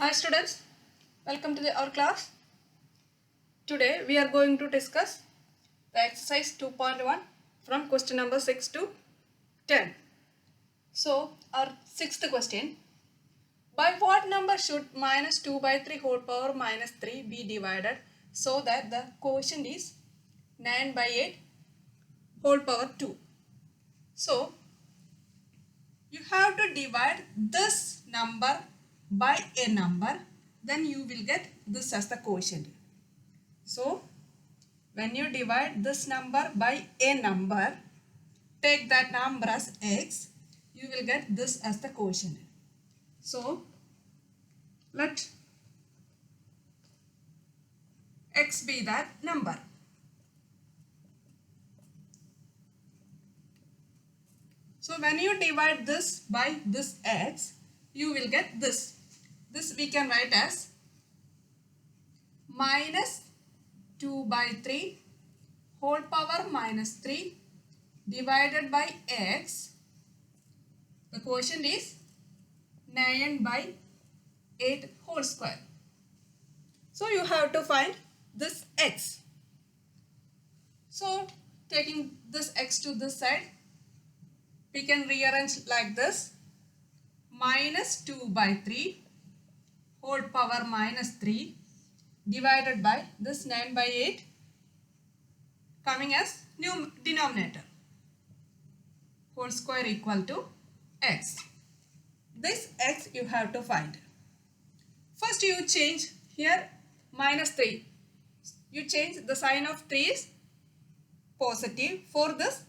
Hi students, welcome to our class. Today we are going to discuss the exercise 2.1 from question number 6 to 10. So our sixth question, by what number should minus 2 by 3 whole power minus 3 be divided so that the quotient is 9 by 8 whole power 2? So you have to divide this number by a number, then you will get this as the quotient. So when you divide this number by a number, take that number as x, you will get this as the quotient. So let x be that number. So when you divide this by this x, you will get this. This we can write as minus 2 by 3 whole power minus 3 divided by x. The quotient is 9 by 8 whole square. So you have to find this x. So taking this x to this side, we can rearrange like this. Minus 2 by 3 whole power minus 3 divided by this 9 by 8 coming as new denominator. Whole square equal to x. This x you have to find. First you change here minus 3. You change the sign of 3 is positive. For this,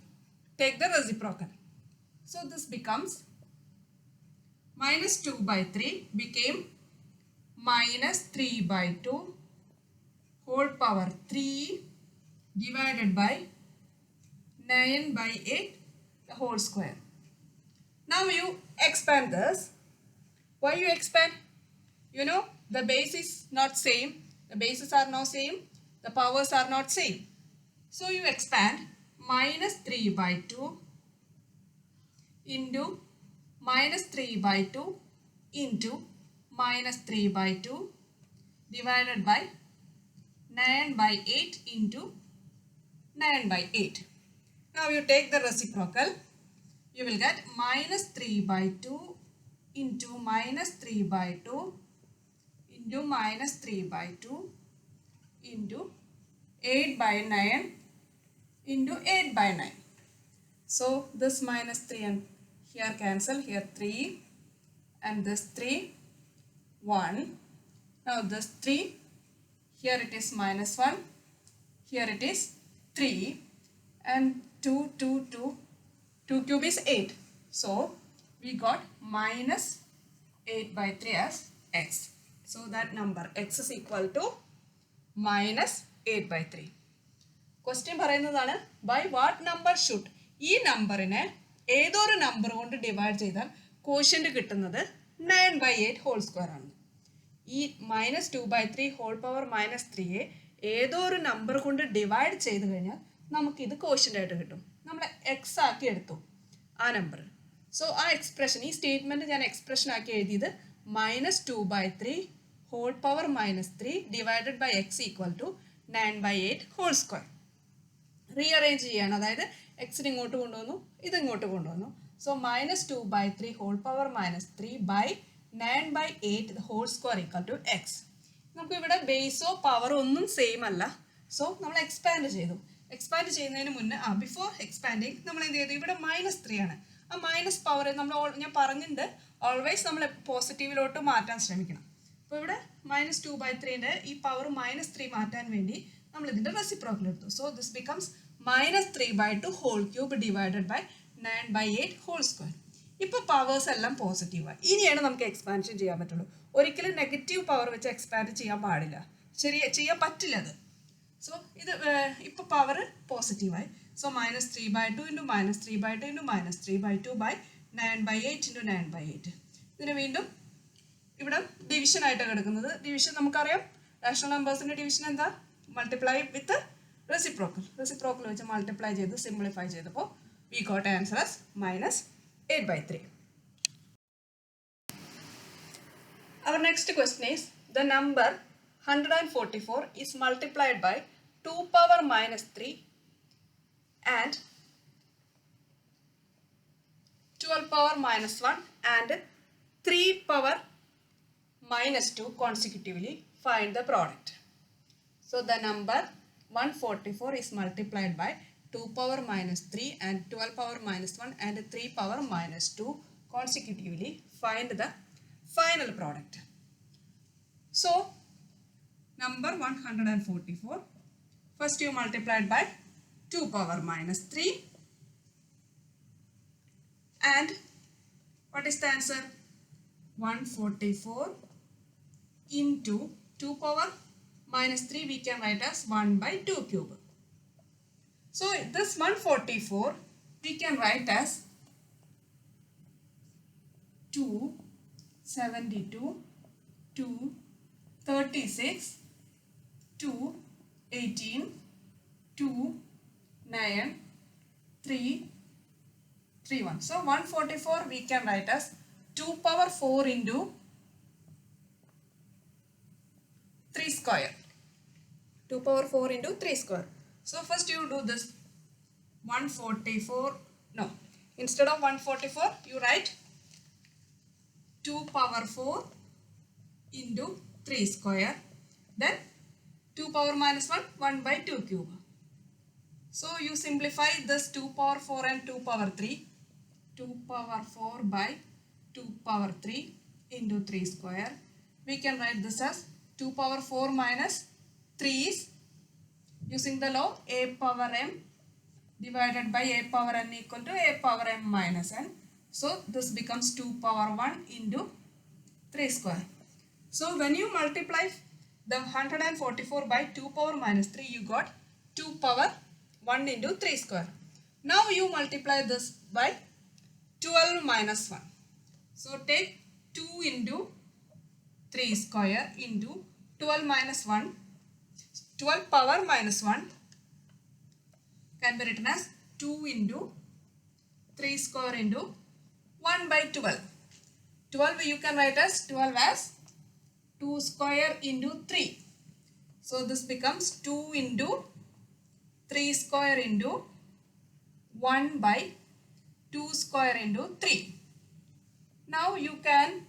take the reciprocal. So this becomes minus 2 by 3 became minus 3 by 2 whole power 3 divided by 9 by 8 the whole square. Now you expand this. Why you expand? You know the base is not same. The bases are not same. The powers are not same. So you expand minus 3 by 2 into minus 3 by 2 into minus 3 by 2 divided by 9 by 8 into 9 by 8. Now you take the reciprocal. You will get minus 3 by 2 into minus 3 by 2 into minus 3 by 2 into 8 by 9 into 8 by 9. So this minus 3 and here cancel, here 3 and this 3, 1. Now this 3, here it is minus 1, here it is 3 and 2, 2, 2, 2 cube is 8. So we got minus 8 by 3 as x. So that number x is equal to minus 8 by 3. Question പറയുന്നതാണ് by what number should ഈ നമ്പറിനെ ഏതൊരു number കൊണ്ട് divide ചെയ്താൽ quotient കിട്ടുന്നത് 9 by 8 whole square ആണ്. ഈ minus 2 by 3 whole power minus 3യെ ഏതൊരു നമ്പർ കൊണ്ട് ഡിവൈഡ് ചെയ്ത് കഴിഞ്ഞാൽ നമുക്കിത് കോഷ്യന്റ് ആയിട്ട് കിട്ടും. നമ്മൾ എക്സ് ആക്കി എടുത്തു ആ നമ്പർ. സോ ആ എക്സ്പ്രഷൻ ഈ സ്റ്റേറ്റ്മെന്റ് ഞാൻ എക്സ്പ്രഷൻ ആക്കി എഴുതിയത് minus 2 by 3 whole power minus 3 divided by x equal to 9 by 8 whole square. Rearrange ചെയ്യാണ്, അതായത് എക്സിന് ഇങ്ങോട്ട് കൊണ്ടുവന്നു, ഇത് ഇങ്ങോട്ട് കൊണ്ടുവന്നു. So minus 2 by 3 whole power minus 3 by 9 by 8 whole square equal to x. നമുക്ക് ഇവിടെ ബേസോ പവറോ ഒന്നും സെയിം അല്ല. സോ നമ്മൾ എക്സ്പാൻഡ് ചെയ്തു. എക്സ്പാൻഡ് ചെയ്യുന്നതിന് മുന്നേ ബിഫോർ എക്സ്പാൻഡിങ് നമ്മൾ എന്ത് ചെയ്തു? ഇവിടെ മൈനസ് 3 ആണ്. ആ മൈനസ് പവർ നമ്മൾ ഞാൻ പറഞ്ഞിട്ടുണ്ട് ഓൾവേസ് നമ്മൾ പോസിറ്റീവിലോട്ട് മാറ്റാൻ ശ്രമിക്കണം. അപ്പോൾ ഇവിടെ minus 2 by 3ൻ്റെ ഈ പവർ minus 3 മാറ്റാൻ വേണ്ടി നമ്മൾ ഇതിൻ്റെ റെസിപ്രോക്കൽ എടുത്തു. So this becomes minus 3 by 2 whole cube divided by 9 by 8 whole square. ഇപ്പോൾ പവേഴ്സ് എല്ലാം പോസിറ്റീവായി. ഇനിയാണ് നമുക്ക് എക്സ്പാൻഷൻ ചെയ്യാൻ പറ്റുള്ളൂ. ഒരിക്കലും നെഗറ്റീവ് പവർ വെച്ച് എക്സ്പാൻഡ് ചെയ്യാൻ പാടില്ല, ചെയ്യാൻ പറ്റില്ല അത്. സോ ഇത് ഇപ്പോൾ പവർ പോസിറ്റീവായി. So minus 3 by 2 into minus 3 by 2 into minus 3 by 2 by 9 by 8 into 9 by 8. ഇതിന് വീണ്ടും ഇവിടെ ഡിവിഷൻ ആയിട്ടാണ് കിടക്കുന്നത്. ഡിവിഷൻ നമുക്കറിയാം, റാഷണൽ നമ്പേഴ്സിൻ്റെ ഡിവിഷൻ എന്താ? Multiply with reciprocal. റെസിപ്രോക്കൽ വെച്ച് മൾട്ടിപ്ലൈ ചെയ്ത് സിംപ്ലിഫൈ ചെയ്തപ്പോൾ we got answer as minus 8 by 3. Our next question is, the number 144 is multiplied by 2 power minus 3 and 12 power minus 1 and 3 power minus 2 consecutively. Find the product. So the number 144 is multiplied by 2 power minus 3 and 12 power minus 1 and 3 power minus 2 consecutively. Find the final product. So number 144, first you multiplied by 2 power minus 3 and what is the answer? 144 into 2 power minus 3 we can write as 1 by 2 cube. So this 144 we can write as 272, 236, 218, 29, 3, 31. So 144 we can write as 2 power 4 into 3 square. 2 power 4 into 3 square. So first you do this 144. No, instead of 144 you write 2 power 4 into 3 square. Then 2 power minus 1, 1 by 2 cube. So you simplify this 2 power 4 and 2 power 3. 2 power 4 by 2 power 3 into 3 square. We can write this as 2 power 4 minus 3 is, using the law, a power m divided by a power n equal to a power m minus n. So this becomes 2 power 1 into 3 square. So when you multiply the 144 by 2 power minus 3, you got 2 power 1 into 3 square. Now you multiply this by 12 minus 1. So take 2 into 3 square into 12 minus 1. 12 power minus 1 can be written as 2 into 3 square into 1 by 12. 12 you can write as 12 as 2 square into 3. So this becomes 2 into 3 square into 1 by 2 square into 3. Now you can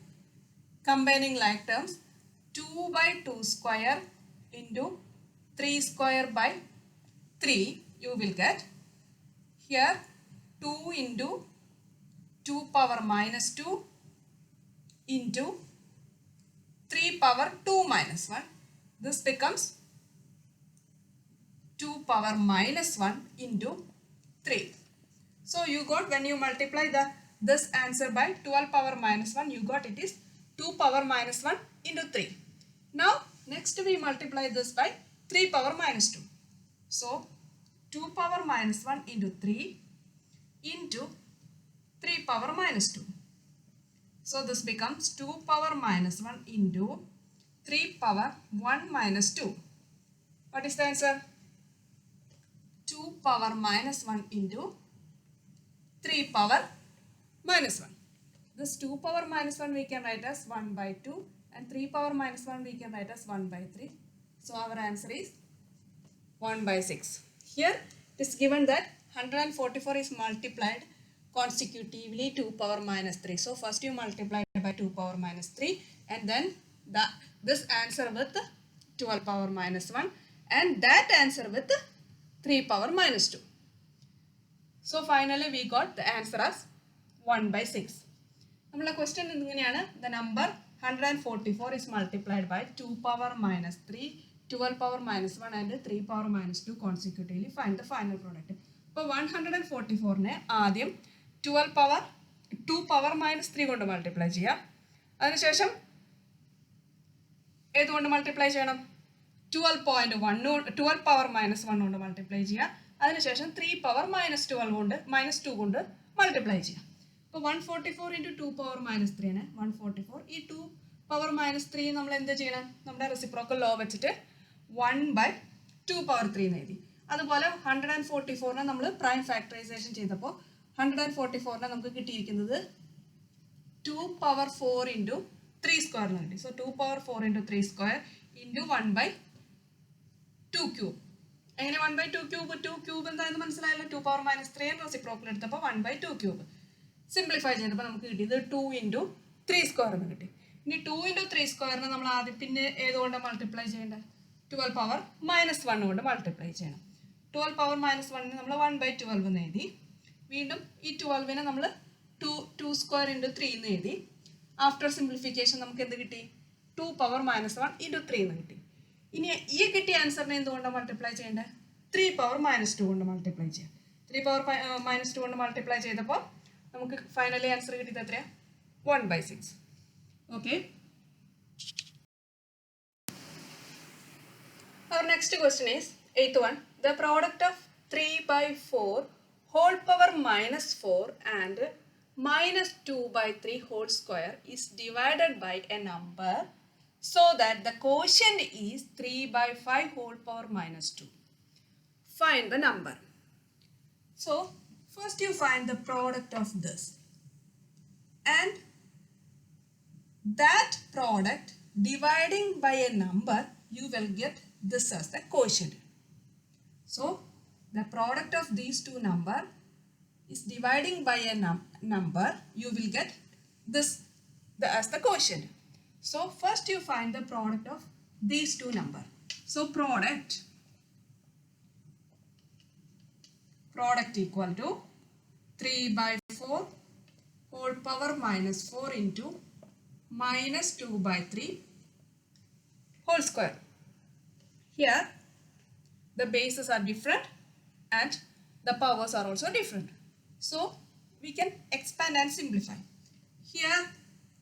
combining like terms, 2 by 2 square into 3 square by 3 you will get. Here 2 into 2 power minus 2 into 3 power 2 minus 1. This becomes 2 power minus 1 into 3. So you got, when you multiply this answer by 12 power minus 1, you got it is 2 power minus 1 into 3. Now next we multiply this by 3 power minus 2. So 2 power minus 1 into 3 into 3 power minus 2. So this becomes 2 power minus 1 into 3 power 1 minus 2. What is the answer? 2 power minus 1 into 3 power minus 1. This 2 power minus 1 we can write as 1 by 2 and 3 power minus 1 we can write as 1 by 3. So our answer is 1 by 6. Here it is given that 144 is multiplied consecutively 2 power minus 3. So first you multiply by 2 power minus 3 and then this answer with 12 power minus 1 and that answer with 3 power minus 2. So finally we got the answer as 1 by 6. Our question is, the number 144 is multiplied by 2 power minus 3, 12 power minus 1 and 3 power minus 2 consecutively. Find the final product. So 144 ne ആദ്യം 2 power minus 3 കൊണ്ട് multiply ചെയ്യാം. അതിനുശേഷം ഏതുകൊണ്ട് multiply ചെയ്യണം? 12 power minus 1 കൊണ്ട് multiply ചെയ്യാം. അതിനുശേഷം 3 power minus 2 കൊണ്ട് multiply ചെയ്യാം. അപ്പോൾ 144 into 2 power minus 3 ആണ് 144. ഈ 2 power minus 3 നമ്മൾ എന്ത് ചെയ്യണം? നമ്മുടെ റെസിപ്രോക്കൽ ലോ വെച്ചിട്ട് 1 by 2 power 3 എന്ന് എഴുതി. അതുപോലെ 144നെ നമ്മൾ പ്രൈം ഫാക്ടറൈസേഷൻ ചെയ്തപ്പോൾ 144നെ നമുക്ക് കിട്ടിയിരിക്കുന്നത് 2 power 4 into 3 square. So 2 power 4 into 3 square into 1 by 2 cube. And 1 by 2 cube, 2 cube and then 2 power minus 3 and reciprocal at the 1 by 2 cube. Simplify the 2 into 3 square. Now 2 into 3 square we multiply 12 power minus 1 multiply 12 power minus 1 we 1 by 12 വീണ്ടും ഈ 12 നെ നമ്മൾ 2 square into 3 എന്ന് after simplification നമുക്ക് എന്ത് കിട്ടി 2 power minus 1 into 3 എന്ന് കിട്ടി ഇനി ഈ കിട്ടിയ ആൻസറിനെ എന്തുകൊണ്ട് മൾട്ടിപ്ലൈ ചെയ്യണ്ടേ 3 power minus 2 കൊണ്ട് മൾട്ടിപ്ലൈ ചെയ്യാം 3 power minus 2 കൊണ്ട് മൾട്ടിപ്ലൈ ചെയ്തപ്പോൾ നമുക്ക് ഫൈനലി ആൻസർ കിട്ടിയത് എത്രയാ 1 by 6 okay. Our next question is 8th one. The product of 3 by 4 whole power minus 4 and minus 2 by 3 whole square is divided by a number so that the quotient is 3 by 5 whole power minus 2. Find the number. So first you find the product of this and that product dividing by a number, you will get this as the quotient. So the product of these two number is dividing by a number, you will get this as the quotient. So first you find the product of these two number. So product equal to 3 by 4 whole power minus 4 into minus 2 by 3 whole square. Here the bases are different and the powers are also different. So we can expand and simplify. Here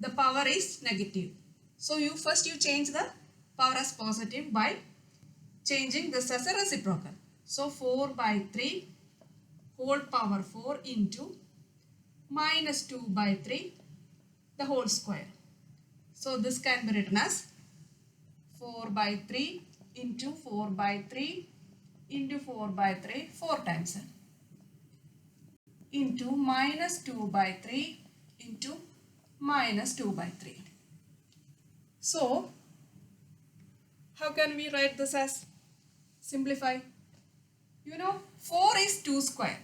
the power is negative. So first you change the power as positive by changing this as a reciprocal. So 4 by 3 whole power 4 into minus 2 by 3 the whole square. So this can be written as 4 by 3 into 4 by 3 into 4 by 3 4 times into minus 2 by 3 into minus 2 by 3. So how can we write this as simplify? 4 is 2 square.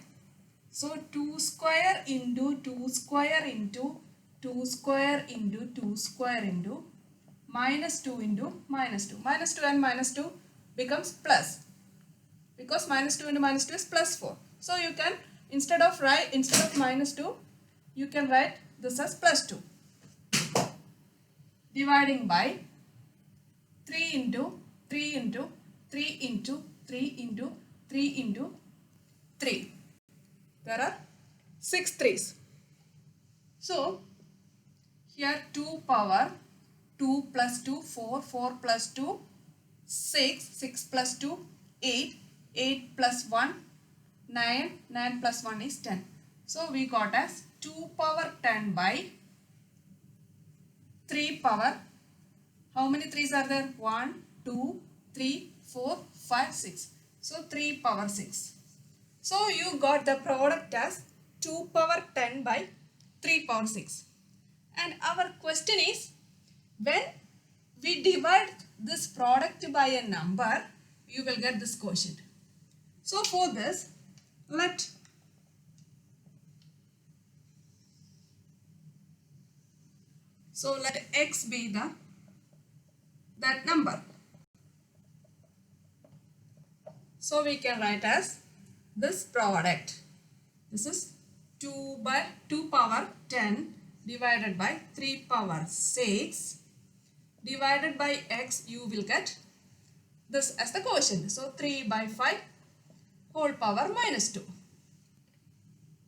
So 2 square into 2 square into 2 square into 2 square into minus 2 into minus 2. Minus 2 and minus 2 becomes plus. Because minus 2 into minus 2 is plus 4. So you can, instead of minus 2, you can write this as plus 2. Dividing by 3 into 3 into 3 into 3 into 3 into 3. There are 6 3's. So here 2 power 2 plus 2 4, 4 plus 2 6, 6 plus 2 8, 8 plus 1 9, 9 plus 1 is 10. So we got as 2 power 10 by 3 power, how many 3's are there? 1, 2, 3, 4, 5, 6. So 3 power 6. So you got the product as 2 power 10 by 3 power 6. And our question is, when we divide this product by a number, you will get this quotient. So for this, let x be that number. So we can write as this product. This is 2 power 10 divided by 3 power 6 divided by x, you will get this as the quotient. So 3 by 5 whole power minus 2.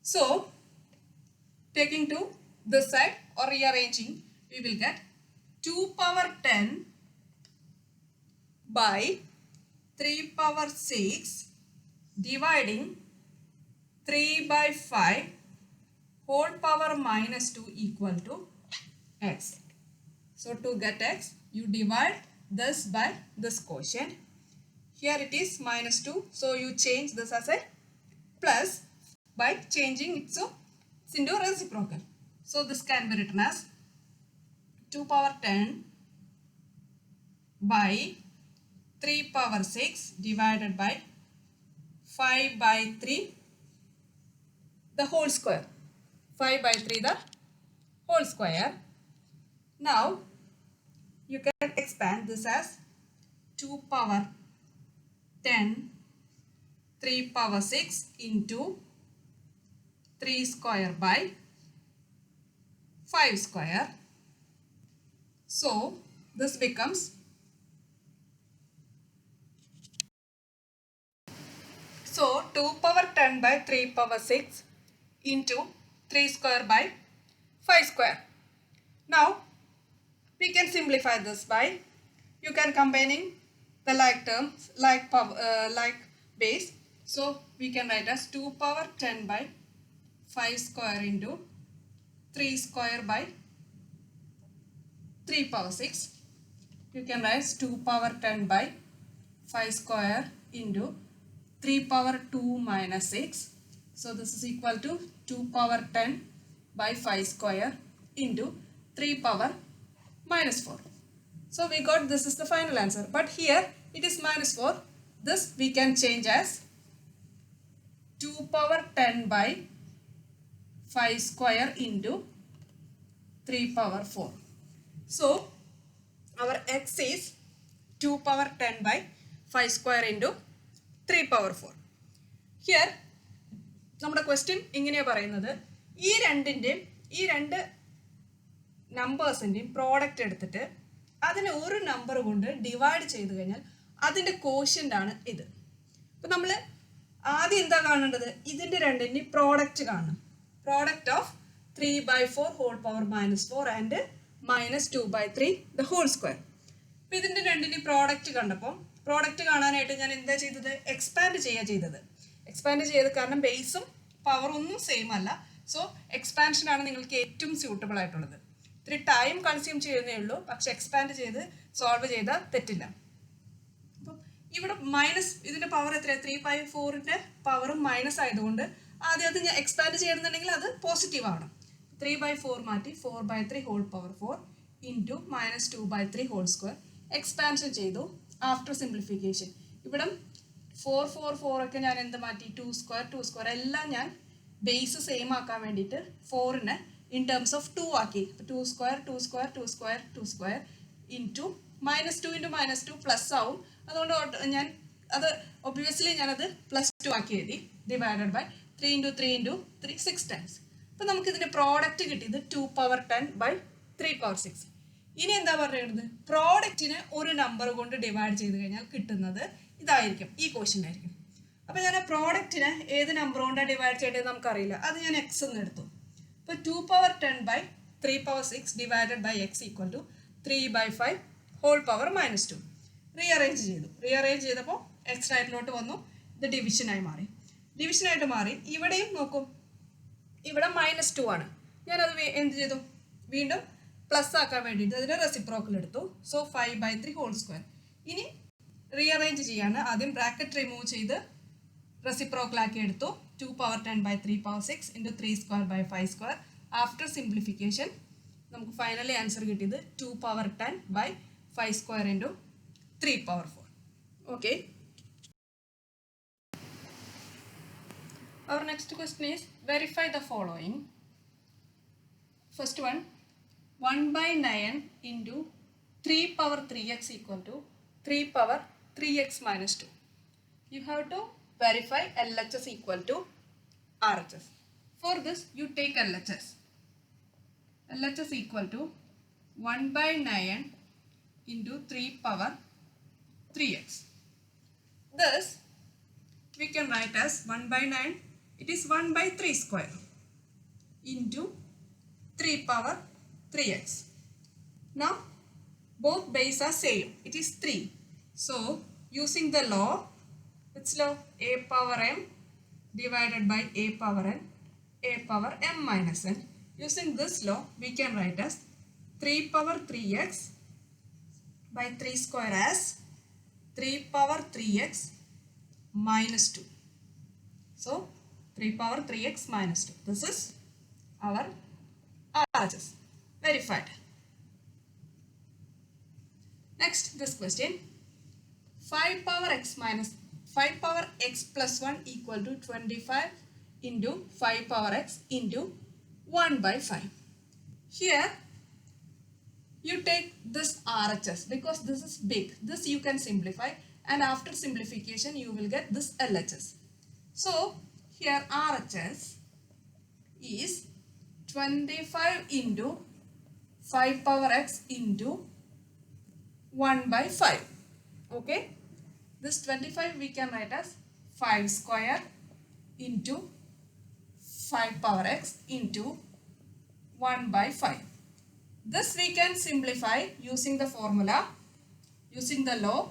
So taking to this side or rearranging, we will get 2 power 10 by 3 power 6 dividing 3 by 5 whole power minus 2 equal to x. So to get x, you divide this by this quotient. Here it is minus 2. So you change this as a plus by changing it so it's into reciprocal. So this can be written as 2 power 10 by 3 power 6 divided by 5 by 3 the whole square. 5 by 3 the whole square. Now you can expand this as 2 power 10 3 power 6 into 3 square by 5 square. So this becomes so 2 power 10 by 3 power 6 into 3 square by 5 square. Now we can simplify this by you can combining the like terms like power like base. So we can write as 2 power 10 by 5 square into 3 square by 3 power 6. You can write 2 power 10 by 5 square into 3 power 2 minus 6. So this is equal to 2 power 10 by 5 square into 3 power minus 4. So we got this is the final answer. But here it is minus 4. This we can change as 2 power 10 by 5 square into 3 power 4. So our x is 2 power 10 by 5 square into 3 power 4. Here നമ്മുടെ question ഇങ്ങനെയാണ് പറയുന്നത്, ഈ രണ്ട് നമ്പേഴ്സിൻ്റെയും product എടുത്തിട്ട് അതിനെ ഒരു number കൊണ്ട് divide ചെയ്ത് കഴിഞ്ഞാൽ അതിൻ്റെ കോഷ്യൻ്റ് ആണ് ഇത്. അപ്പം നമ്മൾ ആദ്യം എന്താ കാണേണ്ടത്, ഇതിൻ്റെ രണ്ടിൻ്റെയും പ്രോഡക്റ്റ് കാണണം. Product of 3 by 4 whole power minus 4 and minus 2 by 3 the whole square. അപ്പം ഇതിൻ്റെ രണ്ടിൻ്റെയും പ്രോഡക്റ്റ് കണ്ടപ്പോൾ പ്രോഡക്റ്റ് കാണാനായിട്ട് ഞാൻ എന്താ ചെയ്തത്, എക്സ്പാൻഡ് ചെയ്തത്. എക്സ്പാൻഡ് ചെയ്ത് കാരണം ബേസും പവറും ഒന്നും സെയിം അല്ല. സോ എക്സ്പാൻഷനാണ് നിങ്ങൾക്ക് ഏറ്റവും സ്യൂട്ടബിൾ ആയിട്ടുള്ളത്. ഇത്തിരി ടൈം കൺസ്യൂം ചെയ്യുന്നേ ഉള്ളൂ, പക്ഷെ എക്സ്പാൻഡ് ചെയ്ത് സോൾവ് ചെയ്താൽ തെറ്റില്ല. അപ്പം ഇവിടെ മൈനസ് ഇതിൻ്റെ പവർ എത്രയാണ്, 3 by 4ൻ്റെ പവറും മൈനസ് ആയതുകൊണ്ട് ആദ്യം അത് ഞാൻ എക്സ്പാൻഡ് ചെയ്യണമെന്നുണ്ടെങ്കിൽ അത് പോസിറ്റീവ് ആവണം. 3 by 4 മാറ്റി 4 by 3 whole power 4 into minus 2 by 3 whole square. Expansion ചെയ്തു ആഫ്റ്റർ സിംപ്ലിഫിക്കേഷൻ. ഇവിടെ 4 4 4 ഒക്കെ ഞാൻ എന്ത് മാറ്റി, 2 square എല്ലാം ഞാൻ ബേസ് സെയിം ആക്കാൻ വേണ്ടിയിട്ട് 4നെ ഇൻ ടേംസ് ഓഫ് 2 ആക്കി. 2 square ഇൻറ്റു -2 ഇൻറ്റു -2 പ്ലസ് ആവും. അതുകൊണ്ട് ഞാൻ അത് ഒബ്വിയസ്ലി ഞാനത് +2 ആക്കി എഴുതി. Divided by 3 into 3 into 3 6 times. അപ്പം നമുക്കിതിൻ്റെ പ്രോഡക്റ്റ് കിട്ടിയത് 2 power 10 by 3 power 6. ഇനി എന്താ പറയുന്നത്, പ്രോഡക്റ്റിനെ ഒരു നമ്പർ കൊണ്ട് ഡിവൈഡ് ചെയ്ത് കഴിഞ്ഞാൽ കിട്ടുന്നത് ഇതായിരിക്കും, ഈ ക്വസ്റ്റ്യൻ ആയിരിക്കും. അപ്പോൾ ഞാൻ ആ പ്രോഡക്റ്റിനെ ഏത് നമ്പർ കൊണ്ടാണ് ഡിവൈഡ് ചെയ്യേണ്ടത് നമുക്കറിയില്ല, അത് ഞാൻ എക്സ് എന്ന് എടുത്തു. അപ്പോൾ 2 power 10 by 3 power 6 divided by x equal to 3 by 5 whole power -2. Rearrange ചെയ്തപ്പോൾ എക്സ് റൈറ്റിലോട്ട് വന്നു, ഇത് ഡിവിഷനായി മാറി. ഇവിടെയും നോക്കും, ഇവിടെ -2 ആണ്. ഞാനത് എന്ത് ചെയ്തു, വീണ്ടും പ്ലസ് ആക്കാൻ വേണ്ടിയിട്ട് അതിൻ്റെ റെസിപ്രോക്കൽ എടുത്തു. So 5 by 3 whole square. ഇനി റീഅറേഞ്ച് ചെയ്യാണ്. ആദ്യം ബ്രാക്കറ്റ് റിമൂവ് ചെയ്ത് റെസിപ്രോക്കലാക്കി എടുത്തു. 2 power 10 by 3 power 6 into 3 square by 5 square. After simplification നമുക്ക് ഫൈനലി ആൻസർ കിട്ടിയത് 2 power 10 by 5 square into 3 power 4. Okay. Our next question is verify the following. First one, 1 by 9 into 3 power 3x equal to 3 power 3x minus 2. You have to verify LHS equal to RHS. For this, you take LHS. LHS equal to 1 by 9 into 3 power 3x. Thus, we can write as 1 by 9, it is 1 by 3 square into 3 power 3x. Now, both base are same, it is 3. So, using the law, which law? A power m divided by a power n, a power m minus n. Using this law, we can write as 3 power 3x by 3 square as 3 power 3x minus 2. So, 3 power 3x minus 2. This is our RHS. Verified. Next, this question. 5 power x plus 1 equal to 25 into 5 power x into 1 by 5. Here, you take this RHS because this is big. This you can simplify, and after simplification you will get this LHS. So here RHS is 25 into 5 power x into 1 by 5. Okay, this 25 we can write as 5 square into 5 power x into 1 by 5. This we can simplify using the formula, using the law,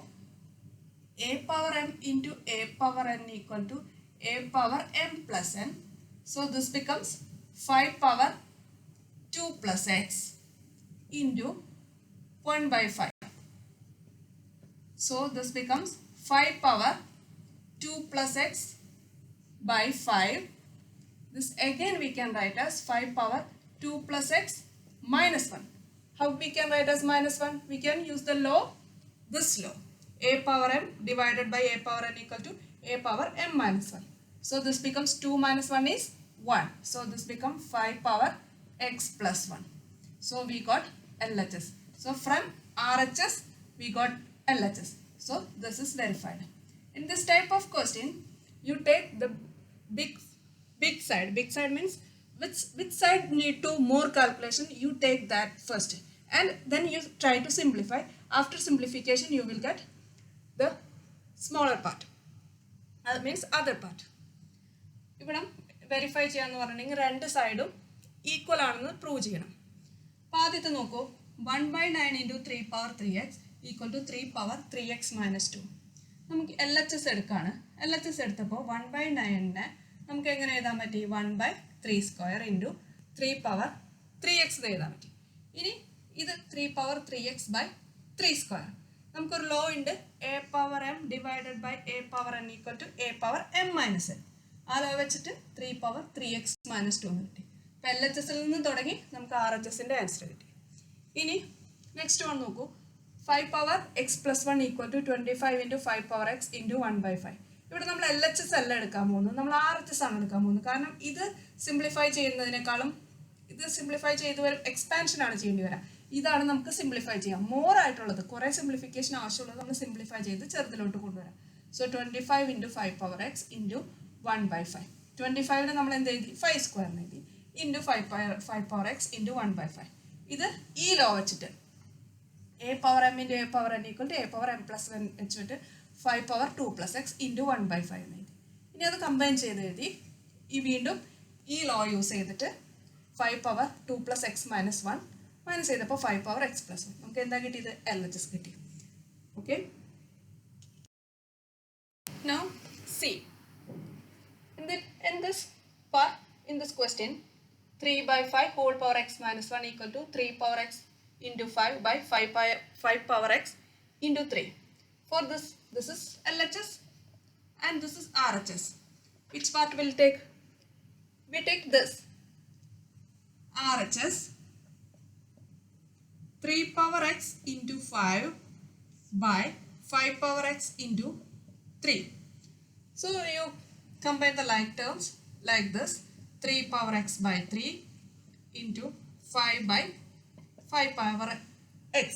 a power m into a power n equal to a power m plus n. So this becomes 5 power 2 plus x into 1 by 5. So this becomes 5 power 2 plus x by 5. This again we can write as 5 power 2 plus x minus 1. How we can write as minus 1? We can use the law, this law. A power m divided by a power n equal to a power m minus 1. So this becomes 2 minus 1 is 1. So this becomes 5 power x plus 1. So we got LHS. So from RHS we got LHS. So this is verified. In this type of question, you take the big side. Big side means which side need to more calculation, you take that first. And then you try to simplify. After simplification, you will get the smaller part. That means other part. ഇവിടെ verify ചെയ്യാന്ന് പറഞ്ഞിട്ടുണ്ടെങ്കിൽ രണ്ട് സൈഡും equal ആണെന്ന് prove ചെയ്യണം. അപ്പോൾ ആദ്യത്തെ നോക്കൂ, 1/9 into 3 power 3x equal to 3 power 3x minus 2. നമുക്ക് LHS എടുക്കുകയാണ്. LHS എടുത്തപ്പോൾ 1/9 നമുക്ക് എങ്ങനെ എഴുതാൻ പറ്റി? 1/3 square into 3 power 3x എഴുതാൻ പറ്റി. ഇനി ഇത് 3 power 3x by 3 square. നമുക്കൊരു ലോ ഉണ്ട്, a power m divided by a power n equal to a power m minus n. ആ ലോ വെച്ചിട്ട് 3 power 3x minus 2 എന്ന് കിട്ടി. അപ്പോൾ LHSൽ നിന്ന് തുടങ്ങി നമുക്ക് RHSൻ്റെ ആൻസർ കിട്ടി. ഇനി നെക്സ്റ്റ് വൺ നോക്കൂ, 5 power x plus 1 equal to 25 into 5 power x into 1 by 5. ഇവിടെ നമ്മൾ LHS അല്ല എടുക്കാൻ പോകുന്നത്, നമ്മൾ RHS ആണ് എടുക്കാൻ പോകുന്നത്. കാരണം ഇത് സിംപ്ലിഫൈ ചെയ്യുന്നതിനേക്കാളും ഇത് സിംപ്ലിഫൈ ചെയ്ത് വരും എക്സ്പാൻഷൻ ആണ് ചെയ്യേണ്ടി വരാം. ഇതാണ് നമുക്ക് സിംപ്ലിഫൈ ചെയ്യാം. മോർ ആയിട്ടുള്ളത് കുറേ സിംപ്ലിഫിക്കേഷൻ ആവശ്യമുള്ളത് നമ്മൾ സിംപ്ലിഫൈ ചെയ്ത് ചെറുതിലോട്ട് കൊണ്ടുവരാം. So 25 into 5 power x into 1 by 5. 25 നമ്മൾ എന്ത് എഴുതി? 5 square എഴുതി into 5 power x into 1 by 5. ഇത് ഈ ലോ വെച്ചിട്ട് a power m into a power n equal to a power m plus 1 വെച്ചിട്ട് 5 power 2 plus x into 1 by 5 എഴുതി. ഇനി അത് കമ്പൈൻ ചെയ്ത് എഴുതി ഈ വീണ്ടും ഈ ലോ യൂസ് ചെയ്തിട്ട് 5 power 2 plus x minus 1 minus ചെയ്തപ്പോൾ 5 power x plus 1. നമുക്ക് എന്താ കിട്ടിയത്? LHS കിട്ടി. Okay, now see in this part, in this question, 3 by 5 whole power x minus 1 equal to 3 power x into 5 by 5 power x into 3. For this is LHS and this is RHS. Which part will take? We take this RHS, 3 power x into 5 by 5 power x into 3. So you combine the like terms like this, 3 power x by 3 into 5 by 5 power x.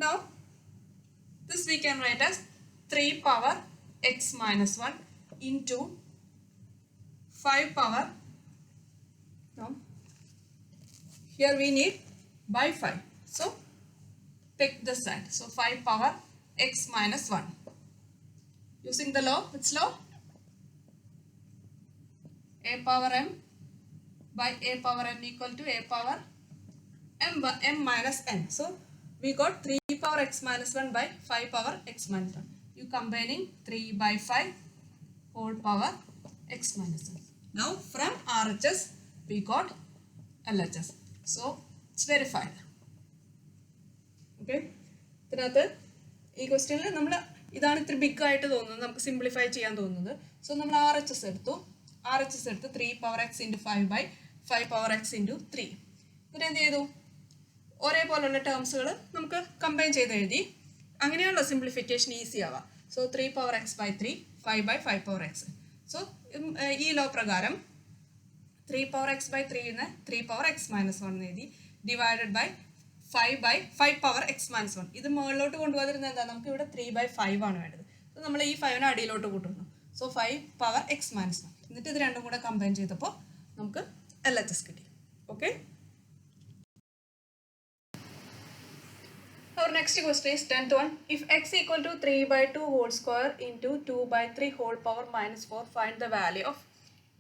Now this we can write as 3 power x minus 1 into 5 power, no, here we need by 5. So take this side. So 5 power x minus 1. Using the law, which law? A power m by a power n equal to a power m minus n. So we got 3 power x minus 1 by 5 power x minus 1. You combining 3 by 5 whole power x minus 1. Now from RHS we got LHS. So it's verified. Okay. ഇതിനകത്ത് ഈ ക്വസ്റ്റ്യനിൽ നമ്മൾ ഇതാണ് ഇത്ര big ആയിട്ട് തോന്നുന്നത്, നമുക്ക് simplify ചെയ്യാൻ തോന്നുന്നത്. സോ നമ്മൾ RHS എടുത്തു 3 power x into 5 by 5 power x into 3. എന്നിട്ട് എന്ത് ചെയ്തു? ഒരേപോലുള്ള ടേംസുകൾ നമുക്ക് കമ്പൈൻ ചെയ്ത് എഴുതി. അങ്ങനെയാണല്ലോ സിംപ്ലിഫിക്കേഷൻ ഈസി ആവുക. So 3 power x by 3, 5 by 5 power x. So ഈ ലോ പ്രകാരം 3 power x by 3 ന്ന് 3 power x minus 1 എഴുതി, divided by 5 by 5 power x minus 1. ഇത് മുകളിലോട്ട് കൊണ്ടുപോകാതിരുന്നത് എന്താ, നമുക്ക് ഇവിടെ 3 by 5 ആണ് വേണ്ടത്. സോ നമ്മൾ ഈ 5നെ അടിയിലോട്ട് കൂട്ടുന്നു. So 5 power x minus 1. എന്നിട്ട് ഇത് രണ്ടും കൂടെ കമ്പൈൻ ചെയ്തപ്പോൾ നമുക്ക് LHS കിട്ടി. Okay. Our next question is 10th one. If x equal to 3 by 2 whole square into 2 by 3 whole power minus 4, find the value of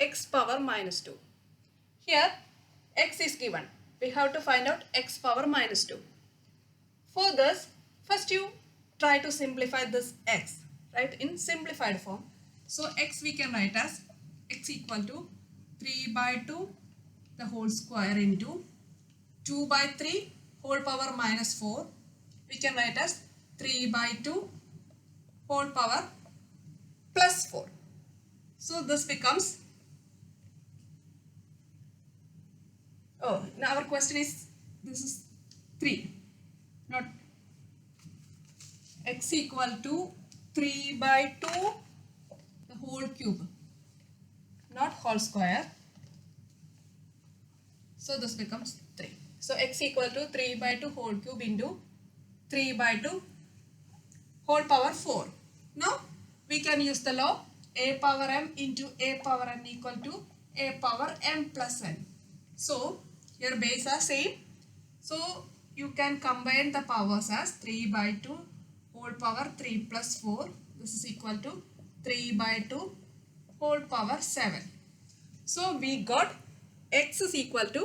x power minus 2. Here x is given. We have to find out x power minus 2. For this, first you try to simplify this x, right, in simplified form. So x we can write as x equal to 3 by 2 the whole square into 2 by 3 whole power minus 4. We can write as 3 by 2 whole power plus 4. So this becomes, oh, now our question is, this is 3, not x equal to 3 by 2 the whole cube, not whole square. So this becomes 3. So x equal to 3 by 2 whole cube into 3 by 2 whole power 4. Now we can use the law a power m into a power n equal to a power m plus n. So your base are same. So you can combine the powers as 3 by 2 whole power 3 plus 4. This is equal to 3 by 2 whole power 7. So we got x is equal to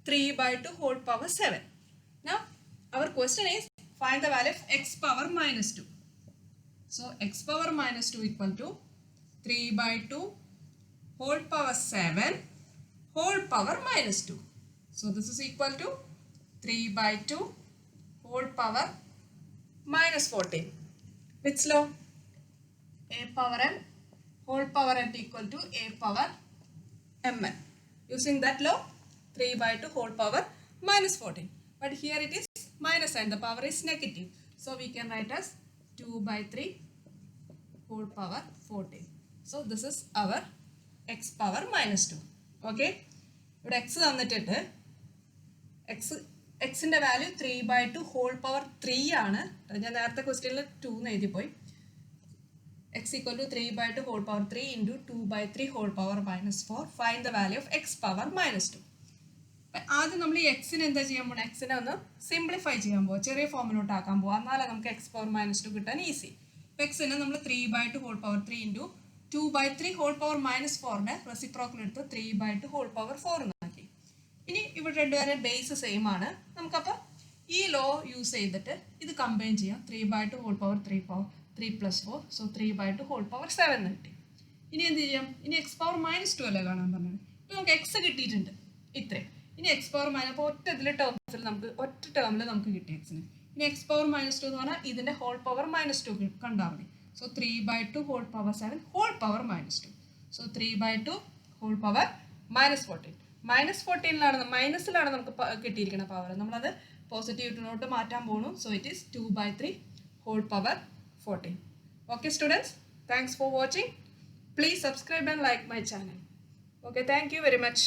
3 by 2 whole power 7. Now our question is, find the value of x power minus 2. So x power minus 2 equal to 3 by 2 whole power 7 whole power minus 2. So this is equal to 3 by 2 whole power minus 14. Which law? A power m whole power n equal to a power mn. Using that law, 3 by 2 whole power minus 14. But here it is minus and the power is negative. So we can write as 2 by 3 whole power 14. So this is our x power minus 2. Okay. But x തന്നിട്ടിട്ട് എക്സിൻ്റെ value 3 by 2 whole power 3 ആണ്. ഞാൻ നേരത്തെ ക്വസ്റ്റ്യനിൽ 2 എന്ന് എഴുതിപ്പോയി. x equal to 3 by 2 whole power 3 into 2 by 3 whole power minus 4. Find the value of x power minus 2. ആദ്യം നമ്മൾ ഈ എക്സിനെ എന്താ ചെയ്യാൻ പോകുന്നത്, എക്സിനെ ഒന്ന് സിംപ്ലിഫൈ ചെയ്യാൻ പോകുക, ചെറിയ ഫോമിലോട്ട് ആക്കാൻ പോകുക. എന്നാലേ നമുക്ക് എക്സ് പവർ മൈനസ് 2 കിട്ടാൻ ഈസി. ഇപ്പോൾ എക്സിനെ നമ്മൾ 3 by 2 whole power 3 into 2 by 3 whole power minus 4ൻ്റെ reciprocal എടുത്ത് 3 by 2 whole power 4 എന്നാക്കി. ഇനി ഇവിടെ രണ്ടുപേരെ ബേസ് സെയിം ആണ്. നമുക്കപ്പോൾ ഈ ലോ യൂസ് ചെയ്തിട്ട് ഇത് കമ്പൈൻ ചെയ്യാം. 3 by 2 whole power 3 plus 4. So 3 by 2 whole power 7 എന്ന് കിട്ടി. ഇനി എന്ത് ചെയ്യാം, ഇനി എക്സ് പവർ മൈനസ് 2 അല്ലേ കാണാൻ പറഞ്ഞത്. ഇപ്പോൾ നമുക്ക് എക്സ് കിട്ടിയിട്ടുണ്ട് ഇത്രയും. ഇനി എക്സ് പവർ മൈനസ്, അപ്പോൾ ഒറ്റ ടേമിൽ നമുക്ക് കിട്ടി എക്സിന്. ഇനി എക്സ് പവർ മൈനസ് 2 എന്ന് പറഞ്ഞാൽ ഇതിൻ്റെ ഹോൾ പവർ മൈനസ് 2 കണ്ടാൽ മതി. So 3 by 2 whole power 7 whole power minus 2. So 3 by 2 whole power minus 14. Minus 14ലാണ്, മൈനസിലാണ് നമുക്ക് കിട്ടിയിരിക്കുന്ന പവർ. നമ്മളത് പോസിറ്റീവിലോട്ട് മാറ്റാൻ പോകുന്നു. So it is 2 by 3 whole power 14. Okay students, thanks for watching. Please subscribe and like my channel. Okay, thank you very much.